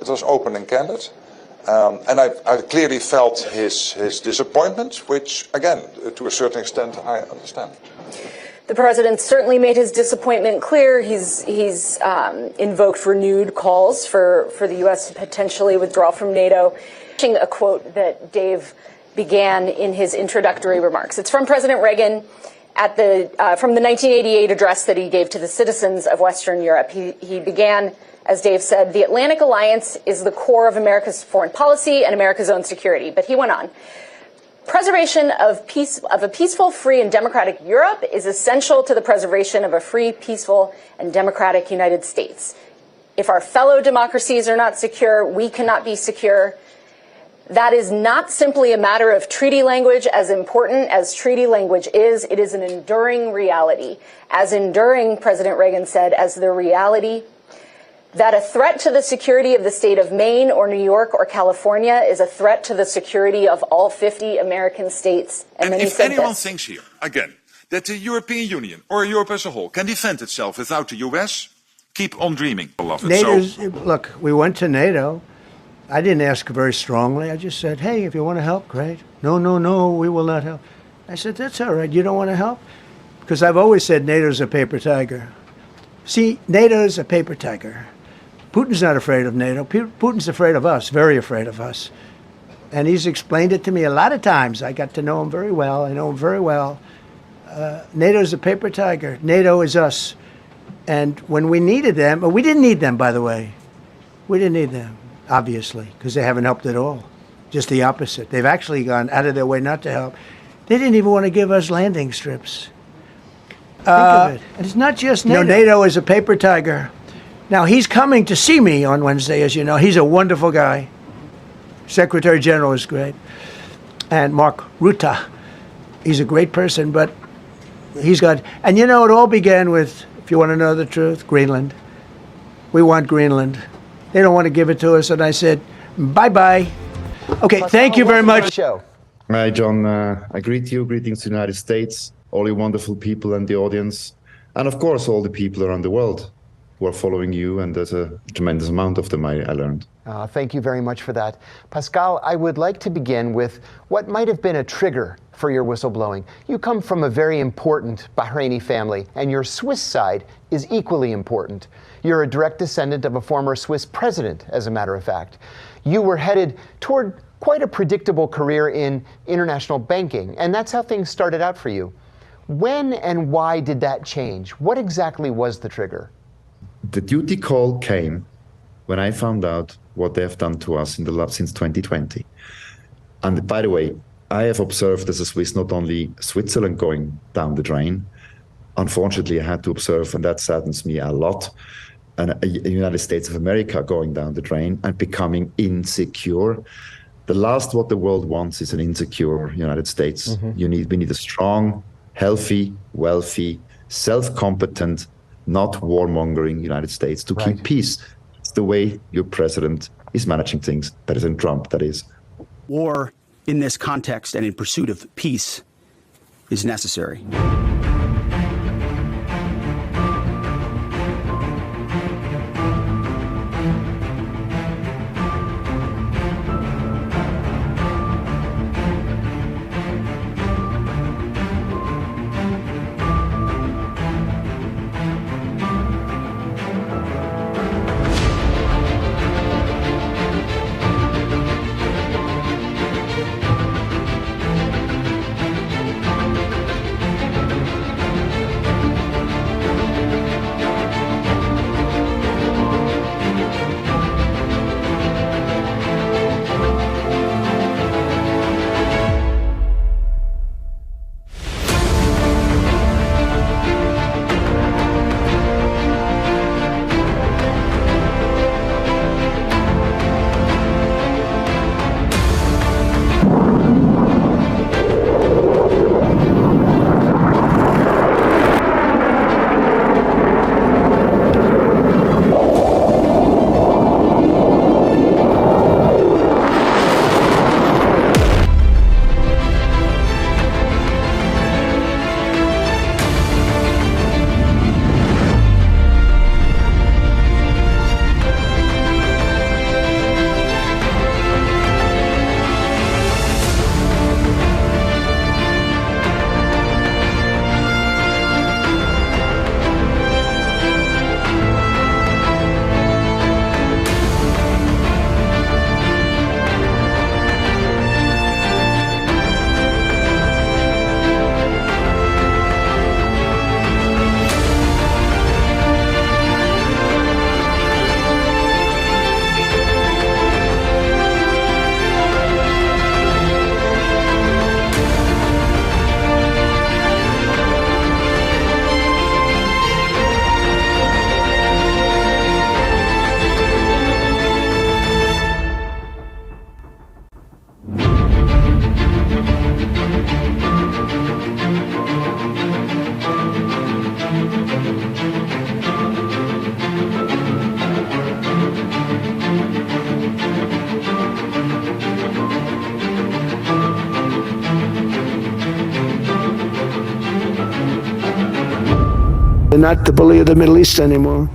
It was open and candid. And I clearly felt his disappointment, which, again, to a certain extent, I understand. The president certainly made his disappointment clear. He's invoked renewed calls for the U.S. to potentially withdraw from NATO. A quote that Dave began in his introductory remarks. It's from President Reagan from the 1988 address that he gave to the citizens of Western Europe. He began, as Dave said, the Atlantic Alliance is the core of America's foreign policy and America's own security. But he went on. Preservation of a peaceful, free, and democratic Europe is essential to the preservation of a free, peaceful, and democratic United States. If our fellow democracies are not secure, we cannot be secure. That is not simply a matter of treaty language, as important as treaty language is. It is an enduring reality. As enduring, President Reagan said, as the reality that a threat to the security of the state of Maine or New York or California is a threat to the security of all 50 American states. And if anyone thinks here, again, that the European Union or Europe as a whole can defend itself without the US, keep on dreaming, beloved. Look, we went to NATO. I didn't ask very strongly. I just said, hey, if you want to help, great. No, we will not help. I said, that's all right. You don't want to help? Because I've always said NATO's a paper tiger. See, NATO's a paper tiger. Putin's not afraid of NATO. Putin's afraid of us, very afraid of us. And he's explained it to me a lot of times. I got to know him very well. I know him very well. NATO's a paper tiger. NATO is us. And when we needed them, we didn't need them, by the way. We didn't need them, obviously, because they haven't helped at all. Just the opposite. They've actually gone out of their way not to help. They didn't even want to give us landing strips. Think of it. And it's not just NATO. No, NATO is a paper tiger. Now, he's coming to see me on Wednesday, as you know. He's a wonderful guy. Secretary General is great. And Mark Rutte, he's a great person, but he's got... And you know, it all began with, if you want to know the truth, Greenland. We want Greenland. They don't want to give it to us, and I said, bye-bye. Okay, thank you very much. Hi, John. I greet you. Greetings to the United States, all you wonderful people and the audience, and of course, all the people around the world who are following you, and there's a tremendous amount of them, I learned. Thank you very much for that. Pascal, I would like to begin with what might have been a trigger for your whistleblowing. You come from a very important Bahraini family, and your Swiss side is equally important. You're a direct descendant of a former Swiss president, as a matter of fact. You were headed toward quite a predictable career in international banking, and that's how things started out for you. When and why did that change? What exactly was the trigger? The duty call came when I found out what they have done to us since 2020. And by the way, I have observed as a Swiss not only Switzerland going down the drain. Unfortunately, I had to observe, and that saddens me a lot, the United States of America going down the drain and becoming insecure. The last what the world wants is an insecure United States. We need a strong, healthy, wealthy, self-competent, not warmongering United States to keep peace. It's the way your president is managing things. That isn't Trump, that is. War in this context and in pursuit of peace is necessary. They're not the bully of the Middle East anymore.